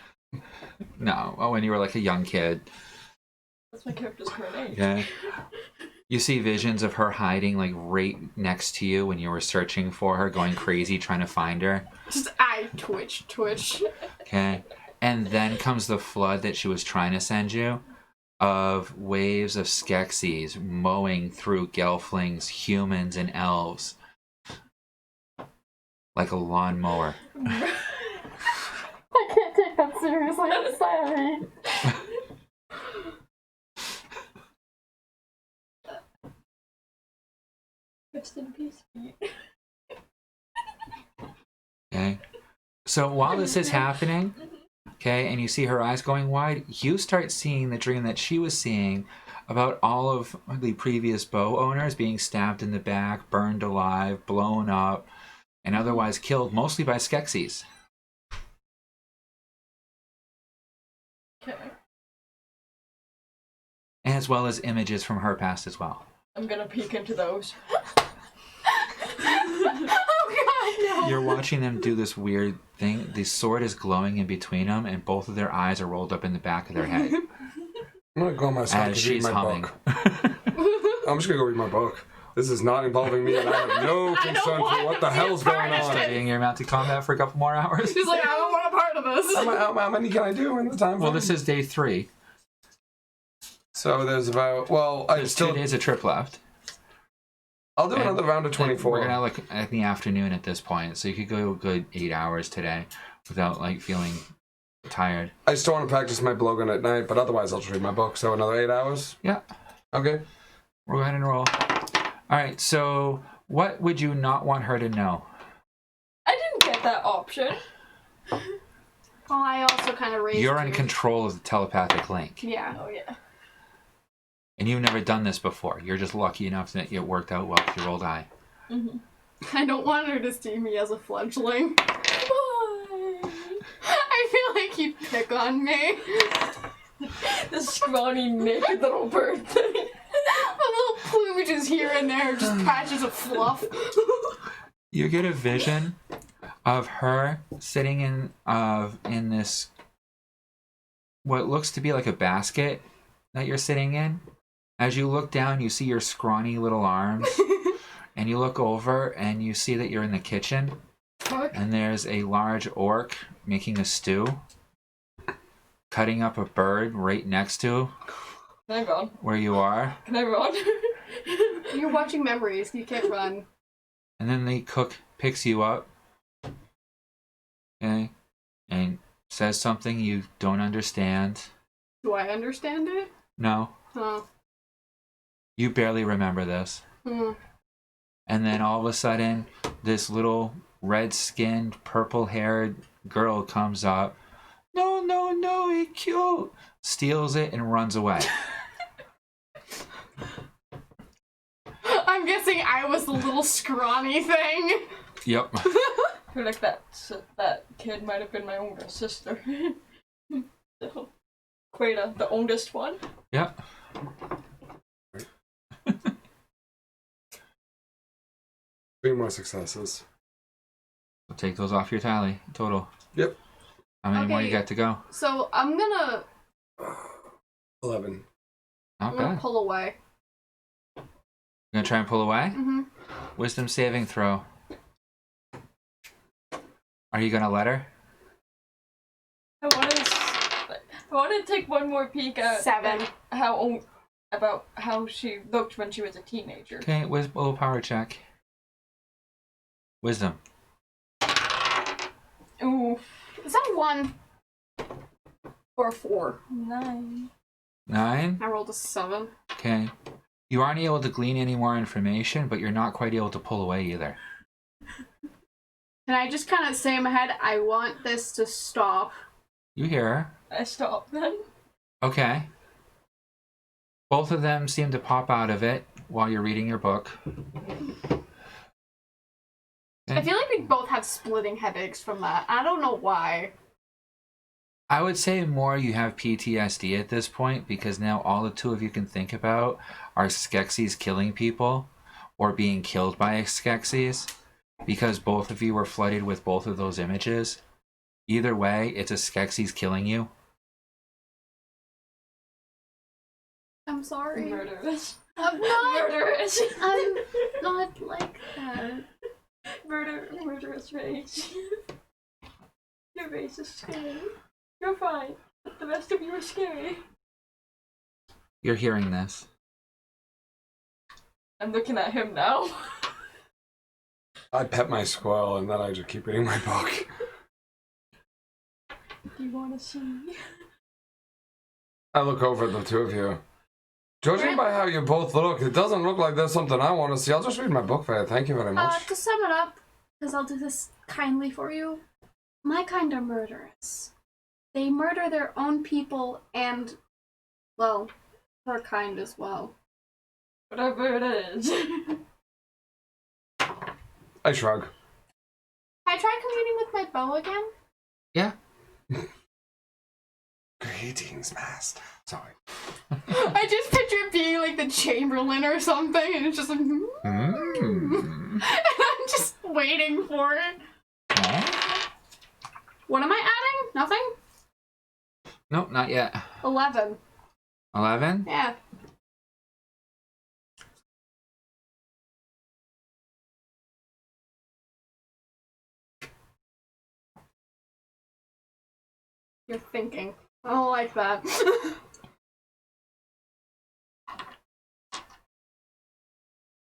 Speaker 1: No, when you were like a young kid.
Speaker 4: That's my character's current age.
Speaker 1: Okay. You see visions of her hiding like right next to you when you were searching for her, going crazy trying to find her.
Speaker 2: Just I twitch.
Speaker 1: Okay. And then comes the flood that she was trying to send you of waves of Skeksies mowing through gelflings, humans, and elves. Like a lawnmower.
Speaker 2: I can't take that seriously. I'm sorry.
Speaker 4: Rest in peace, Pete.
Speaker 1: Okay. So while this is happening, okay, and you see her eyes going wide, you start seeing the dream that she was seeing about all of the previous bow owners being stabbed in the back, burned alive, blown up, and otherwise killed, mostly by Skeksies.
Speaker 4: Okay.
Speaker 1: As well as images from her past as well.
Speaker 4: I'm gonna peek into those.
Speaker 2: Oh god, no.
Speaker 1: You're watching them do this weird thing. The sword is glowing in between them, and both of their eyes are rolled up in the back of their head
Speaker 3: I'm gonna go myself
Speaker 1: as
Speaker 3: to read
Speaker 1: she's
Speaker 3: my
Speaker 1: humming.
Speaker 3: book. I'm just gonna go read my book. This is not involving me, and I have no concern for
Speaker 2: want
Speaker 3: what the
Speaker 2: to be
Speaker 3: hell's
Speaker 2: a part
Speaker 3: going
Speaker 2: of
Speaker 3: on.
Speaker 2: it.
Speaker 1: Studying your mounted combat for a couple more hours.
Speaker 2: She's like, I don't want a part of this.
Speaker 3: How many can I do in the time?
Speaker 1: Well,
Speaker 3: frame?
Speaker 1: this is day 3.
Speaker 3: So there's about
Speaker 1: There's 2 days of trip left.
Speaker 3: I'll do
Speaker 1: And-
Speaker 3: another round of 24.
Speaker 1: We're gonna look at the afternoon at this point, so you could go a good 8 hours today without like feeling tired.
Speaker 3: I still want to practice my blogging at night, but otherwise I'll just read my book. So another 8 hours.
Speaker 1: Yeah.
Speaker 3: Okay.
Speaker 1: We'll go ahead and roll. All right. So, what would you not want her to know?
Speaker 4: I didn't get that option.
Speaker 2: Well, I also kind of raised
Speaker 1: You're in
Speaker 2: you.
Speaker 1: control of the telepathic link,
Speaker 2: Yeah.
Speaker 4: Oh yeah.
Speaker 1: and you've never done this before. You're just lucky enough that it worked out well with your rolled eye.
Speaker 4: Mm-hmm.
Speaker 2: I don't want her to see me as a fledgling.
Speaker 4: Why?
Speaker 2: I feel like he'd pick on me.
Speaker 4: The scrawny naked little bird thing.
Speaker 2: A little plumages here and there, just patches of fluff.
Speaker 1: You get a vision of her sitting in this what looks to be like a basket that you're sitting in. As you look down, you see your scrawny little arms, and you look over and you see that you're in the kitchen, and there's a large orc making a stew, cutting up a bird right next to
Speaker 4: Can I run?
Speaker 1: where you are,
Speaker 4: Can I run?
Speaker 2: You're watching Memories, you can't run.
Speaker 1: and then the cook picks you up, okay, and says something you don't understand.
Speaker 2: Do I understand it?
Speaker 1: No,
Speaker 2: Oh.
Speaker 1: you barely remember this.
Speaker 2: Hmm.
Speaker 1: And then all of a sudden, this little red-skinned, purple-haired girl comes up. No, no, no, it's cute. Steals it and runs away.
Speaker 2: I'm guessing I was the little scrawny thing.
Speaker 1: Yep.
Speaker 4: I feel like that kid might have been my older sister. So, Queta, the oldest one.
Speaker 1: Yep.
Speaker 3: 3 more successes.
Speaker 1: So take those off your tally. Total.
Speaker 3: Yep.
Speaker 1: How many more
Speaker 2: Okay.
Speaker 1: you got to go?
Speaker 2: So I'm gonna
Speaker 3: 11.
Speaker 1: Not
Speaker 2: I'm gonna
Speaker 1: bad.
Speaker 2: pull away.
Speaker 1: You gonna try and pull away?
Speaker 2: Mm-hmm.
Speaker 1: Wisdom saving throw. Are you gonna let her?
Speaker 4: I want to take one more peek at
Speaker 2: 7.
Speaker 4: about how she looked when she was a teenager.
Speaker 1: Okay, willpower check. Wisdom.
Speaker 4: Ooh,
Speaker 2: Is that 1 or 4?
Speaker 4: 9.
Speaker 1: 9.
Speaker 2: I rolled a 7.
Speaker 1: Okay. You aren't able to glean any more information, but you're not quite able to pull away either.
Speaker 2: And I just kind of say in my head, I want this to stop.
Speaker 1: You hear her.
Speaker 4: I stopped then.
Speaker 1: Okay. Both of them seem to pop out of it while you're reading your book.
Speaker 2: I feel like we both have splitting headaches from that. I don't know why.
Speaker 1: I would say more you have PTSD at this point, because now all the two of you can think about are Skeksies killing people or being killed by Skeksies, because both of you were flooded with both of those images. Either way, it's a Skeksies killing you.
Speaker 2: I'm sorry.
Speaker 4: Murderous.
Speaker 2: I'm not.
Speaker 4: Murderous.
Speaker 2: I'm not like that.
Speaker 4: Murderous rage. Your face is scary. You're fine, but the rest of you are scary.
Speaker 1: You're hearing this.
Speaker 4: I'm looking at him now.
Speaker 3: I pet my squirrel and then I just keep reading my book.
Speaker 4: Do you want to see?
Speaker 3: I look over at the two of you. Judging by how you both look, it doesn't look like there's something I want to see. I'll just read my book for you. Thank you very much.
Speaker 2: To sum it up, because I'll do this kindly for you, my kind are murderous. They murder their own people and, well, her kind as well.
Speaker 4: Whatever it is.
Speaker 3: I shrug.
Speaker 2: Can I try communing with my bow again?
Speaker 1: Yeah.
Speaker 3: Greetings, master. Sorry.
Speaker 2: I just picture it being like the Chamberlain or something, and it's just like, and I'm just waiting for it. What am I adding? Nothing?
Speaker 1: Nope, not yet.
Speaker 2: 11.
Speaker 1: 11?
Speaker 2: Yeah. You're thinking. I don't like that.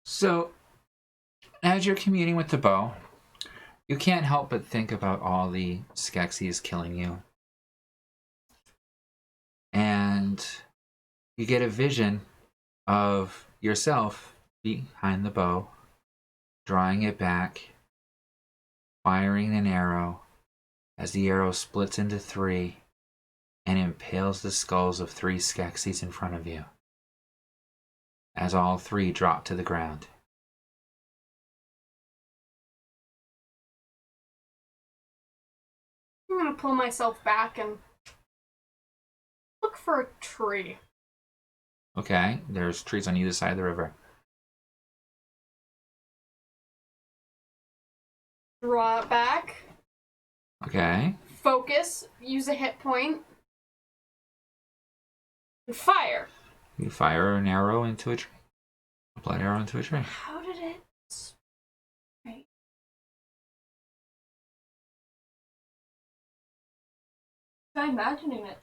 Speaker 1: So, as you're communing with the bow, you can't help but think about all the Skeksies killing you. And you get a vision of yourself behind the bow, drawing it back, firing an arrow as the arrow splits into 3 and impales the skulls of 3 Skeksies in front of you, as all 3 drop to the ground.
Speaker 2: I'm gonna pull myself back and look for a tree.
Speaker 1: Okay, there's trees on either side of the river.
Speaker 2: Draw it back.
Speaker 1: Okay.
Speaker 2: Focus. Use a hit point. And fire.
Speaker 1: You fire an arrow into a tree. A blood arrow into a tree.
Speaker 2: How did it... Right.
Speaker 4: I'm imagining it.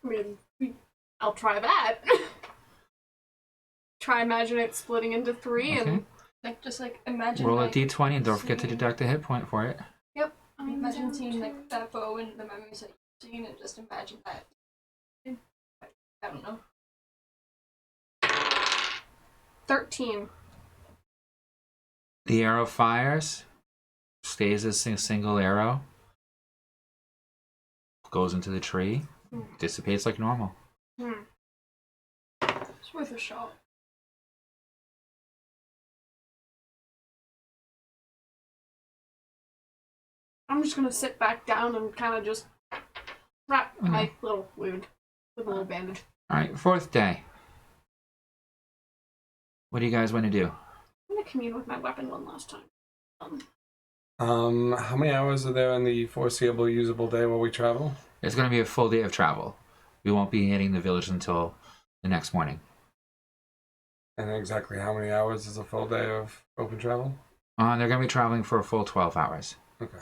Speaker 2: I mean, I'll try that. Try imagine it splitting into 3
Speaker 1: Okay.
Speaker 2: and...
Speaker 4: Like, just like, imagine
Speaker 1: Roll a
Speaker 4: like,
Speaker 1: d20 and don't forget to
Speaker 4: seeing-
Speaker 1: deduct a hit point for it.
Speaker 2: Yep.
Speaker 4: Imagine seeing like that bow and the memories that you've seen, and just imagine that. I don't know.
Speaker 2: 13.
Speaker 1: The arrow fires, stays as a single arrow, goes into the tree, dissipates like normal.
Speaker 4: It's worth a shot.
Speaker 2: I'm just gonna sit back down and kind of just wrap my little wound with a little bandage.
Speaker 1: Alright, 4th day. What do you guys want to do?
Speaker 2: I'm gonna commune with my weapon one last time.
Speaker 3: How many hours are there in the foreseeable usable day while we travel?
Speaker 1: It's going to be a full day of travel. We won't be hitting the village until the next morning.
Speaker 3: And exactly how many hours is a full day of open travel?
Speaker 1: They're going to be traveling for a full 12 hours.
Speaker 3: Okay.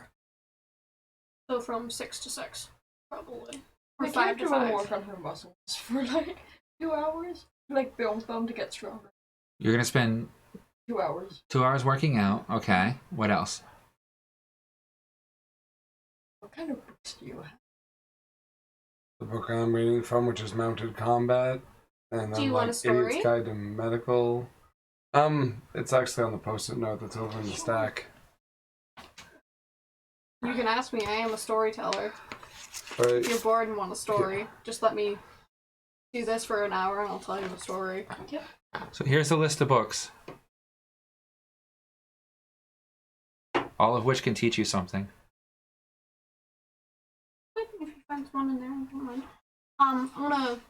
Speaker 2: So from 6 to 6, probably. Or
Speaker 4: My
Speaker 2: 5 to
Speaker 4: character will
Speaker 2: 5.
Speaker 4: work on her muscles for like 2 hours. Like build them to get stronger.
Speaker 1: You're going to spend
Speaker 4: 2 hours.
Speaker 1: 2 hours working out. Okay. What else?
Speaker 4: What kind of books do you have?
Speaker 3: The book I'm reading from, which is Mounted Combat, and
Speaker 2: Do
Speaker 3: then
Speaker 2: you want a
Speaker 3: like
Speaker 2: story?
Speaker 3: Idiot's Guide to Medical. It's actually on the post-it note that's over in the stack.
Speaker 2: You can ask me, I am a storyteller.
Speaker 3: But
Speaker 2: If you're bored and want a story, just let me do this for an hour and I'll tell you a story.
Speaker 4: Yep.
Speaker 1: So here's the list of books. All of which can teach you something.
Speaker 2: If you find one in there, I don't mind. I'm gonna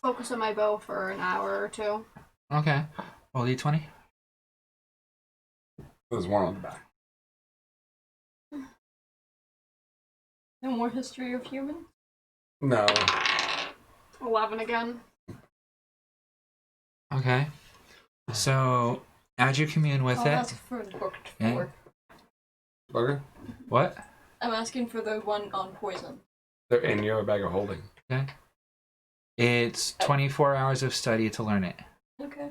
Speaker 2: focus on my bow for an hour or 2.
Speaker 1: Okay. Roll d20.
Speaker 3: there's one on the back.
Speaker 4: No more history of humans?
Speaker 3: No.
Speaker 2: 11 again.
Speaker 1: Okay. So, as you commune with
Speaker 4: I'll
Speaker 1: it...
Speaker 4: ask for the book
Speaker 1: Yeah.
Speaker 4: 4.
Speaker 3: Okay.
Speaker 1: What?
Speaker 4: I'm asking for the one on poison.
Speaker 3: They're in your bag of holding.
Speaker 1: Okay. It's 24 hours of study to learn it.
Speaker 4: Okay.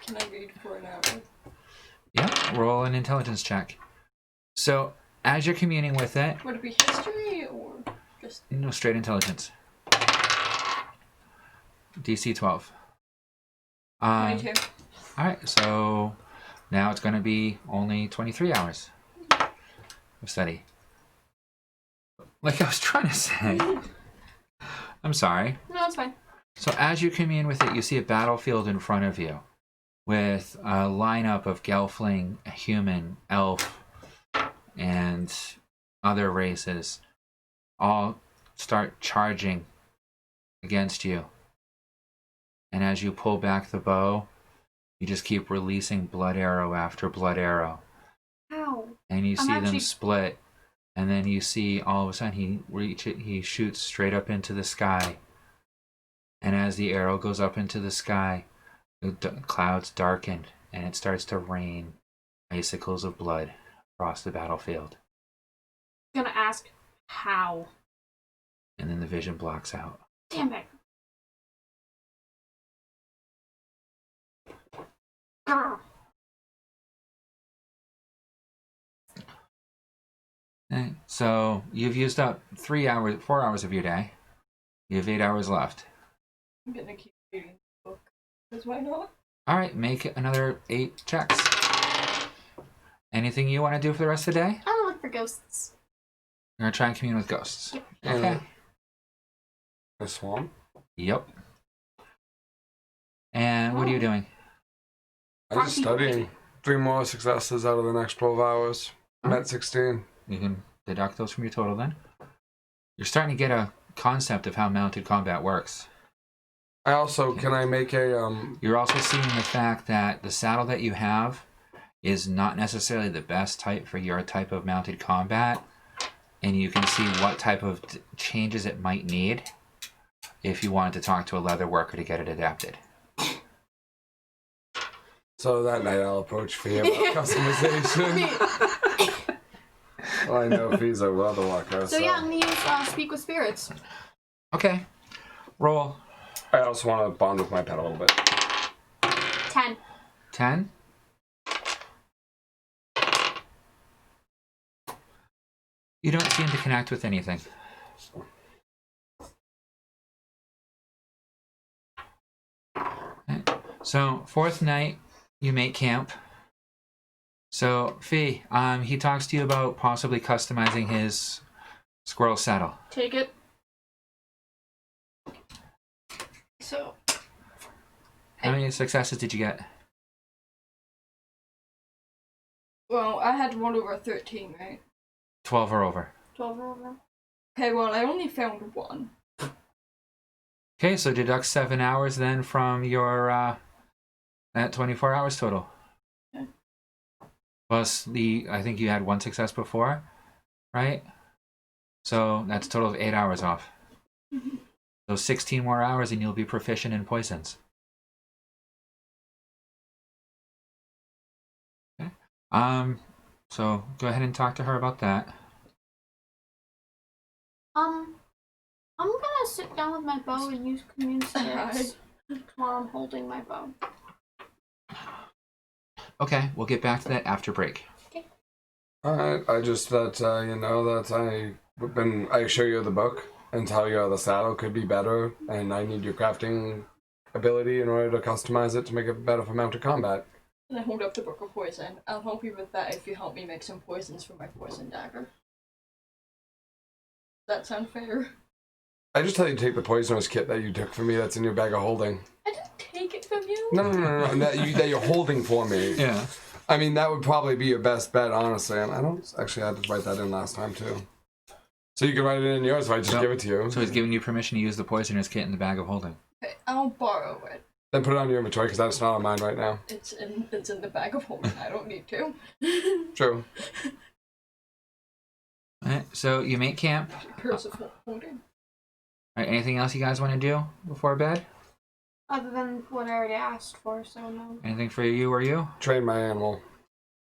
Speaker 4: Can I read for an hour?
Speaker 1: Yeah. Roll an intelligence check. So, as you're communing with it,
Speaker 4: Would it be history or just...
Speaker 1: no, straight intelligence. DC 12.
Speaker 4: 22.
Speaker 1: Alright, so now it's going to be only 23 hours of study. Like I was trying to say. I'm sorry.
Speaker 2: No, it's fine.
Speaker 1: So as you commune with it, you see a battlefield in front of you with a lineup of gelfling, human, elf, and other races all start charging against you. And as you pull back the bow, you just keep releasing blood arrow after blood arrow.
Speaker 2: Ow.
Speaker 1: And you
Speaker 2: I'm
Speaker 1: see them
Speaker 2: actually-
Speaker 1: split. And then you see all of a sudden he shoots straight up into the sky. And as the arrow goes up into the sky, the clouds darken and it starts to rain icicles of blood across the battlefield.
Speaker 2: I'm gonna ask how.
Speaker 1: And then the vision blocks out.
Speaker 2: Damn it. Grr.
Speaker 1: Okay, so you've used up 4 hours of your day. You have 8 hours left.
Speaker 4: I'm gonna keep reading the book. Because why not?
Speaker 1: All right, make another 8 checks. Anything you want to do for the rest of the day?
Speaker 2: I'm gonna look for ghosts.
Speaker 1: You're gonna try and commune with ghosts.
Speaker 2: Yep.
Speaker 1: Okay.
Speaker 3: The swamp?
Speaker 1: Yep. And what are you doing?
Speaker 3: I'm just studying. 3 more successes out of the next 12 hours. I'm at 16.
Speaker 1: You can deduct those from your total then. You're starting to get a concept of how mounted combat works.
Speaker 3: I also, can I make a,
Speaker 1: You're also seeing the fact that the saddle that you have is not necessarily the best type for your type of mounted combat, and you can see what type of changes it might need if you wanted to talk to a leather worker to get it adapted.
Speaker 3: so that night I'll approach Fee about customization. Well, I know Fee's a leather worker,
Speaker 2: So yeah, I'm gonna use Speak with Spirits.
Speaker 1: Okay. Roll.
Speaker 3: I also want to bond with my pet a little bit.
Speaker 2: 10.
Speaker 1: 10. You don't seem to connect with anything. Okay. So, 4th night, you make camp. So, Fee, he talks to you about possibly customizing his squirrel saddle.
Speaker 2: Take it. So,
Speaker 1: How many successes did you get?
Speaker 4: Well, I had 1 over 13, right?
Speaker 1: 12 or over.
Speaker 2: 12 or over.
Speaker 4: Okay, well, I only found 1.
Speaker 1: Okay, so deduct 7 hours then from your that 24 hours total.
Speaker 4: Okay.
Speaker 1: Plus I think you had 1 success before, right? So that's a total of 8 hours off.
Speaker 4: Mhm.
Speaker 1: So 16 more hours and you'll be proficient in poisons. Okay. So go ahead and talk to her about that.
Speaker 2: I'm gonna sit down with my bow and use commune spirits while I'm holding my bow.
Speaker 1: Okay, we'll get back to that after break.
Speaker 3: Alright, I just that I show you the book and tell you the saddle could be better, and I need your crafting ability in order to customize it to make it better for mounted combat.
Speaker 4: And I hold up the book of poison. I'll help you with that if you help me make some poisons for my poison dagger. Does that sound fair?
Speaker 3: I just tell you to take the poisoner's kit that you took from me that's in your bag of holding.
Speaker 4: I didn't take it from you.
Speaker 3: No, that you're holding for me.
Speaker 1: Yeah.
Speaker 3: I mean, that would probably be your best bet, honestly. And I don't actually I had to write that in last time too. So you can write it in yours if I just give it to you.
Speaker 1: So he's giving you permission to use the poisoner's kit in the bag of holding.
Speaker 4: Okay, I'll borrow it.
Speaker 3: Then put it on your inventory because that's not on mine right now.
Speaker 4: It's in the bag of holding. I don't need to.
Speaker 3: True.
Speaker 1: Alright, so you make camp.
Speaker 4: Purse of holding.
Speaker 1: Alright, anything else you guys want to do before bed?
Speaker 2: Other than what I already asked for, so no.
Speaker 1: Anything for you or you?
Speaker 3: Train my animal.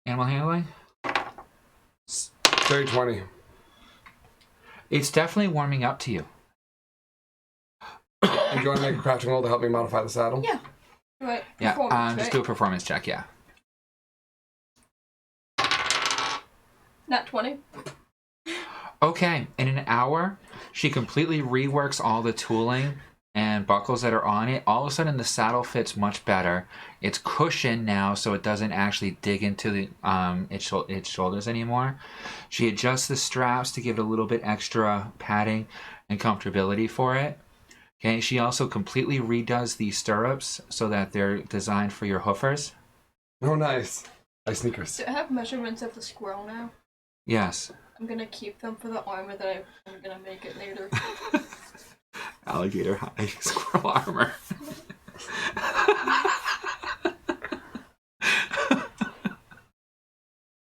Speaker 1: Animal handling?
Speaker 3: 30-20.
Speaker 1: It's definitely warming up to you.
Speaker 3: And do you want to make a crafting roll to help me modify the saddle?
Speaker 4: Yeah. Right.
Speaker 1: Yeah,
Speaker 4: Performance,
Speaker 1: just
Speaker 4: right?
Speaker 1: do a performance check, yeah.
Speaker 4: Nat 20.
Speaker 1: Okay, in an hour, she completely reworks all the tooling and buckles that are on it. All of a sudden, the saddle fits much better. It's cushioned now, so it doesn't actually dig into the its shoulders anymore. She adjusts the straps to give it a little bit extra padding and comfortability for it. Okay, she also completely redoes the stirrups so that they're designed for your hoofers.
Speaker 3: Oh, nice. Nice sneakers.
Speaker 4: Do I have measurements of the squirrel now?
Speaker 1: Yes.
Speaker 4: I'm gonna keep them for the armor that I'm gonna make it later.
Speaker 1: Alligator high squirrel armor.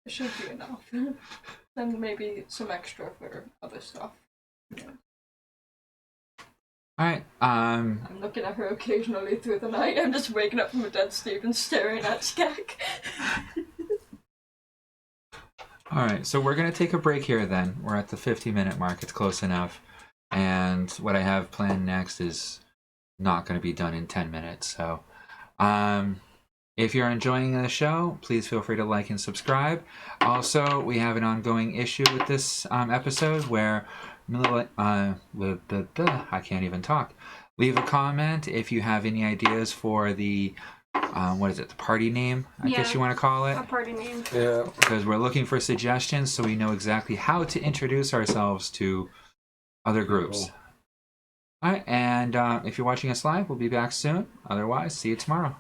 Speaker 4: It should be enough. Then maybe some extra for other stuff.
Speaker 1: Alright,
Speaker 4: I'm looking at her occasionally through the night. I'm just waking up from a dead sleep and staring at Skek.
Speaker 1: Alright, so we're going to take a break here then. We're at the 50-minute mark. It's close enough. And what I have planned next is not going to be done in 10 minutes. So, if you're enjoying the show, please feel free to like and subscribe. Also, we have an ongoing issue with this episode where I can't even talk. Leave a comment if you have any ideas for the what is it, the party name, I guess you want to call it?
Speaker 2: A party name.
Speaker 3: Yeah.
Speaker 1: Because we're looking for suggestions so we know exactly how to introduce ourselves to other groups.
Speaker 3: Cool.
Speaker 1: Alright, and if you're watching us live, we'll be back soon. Otherwise, see you tomorrow.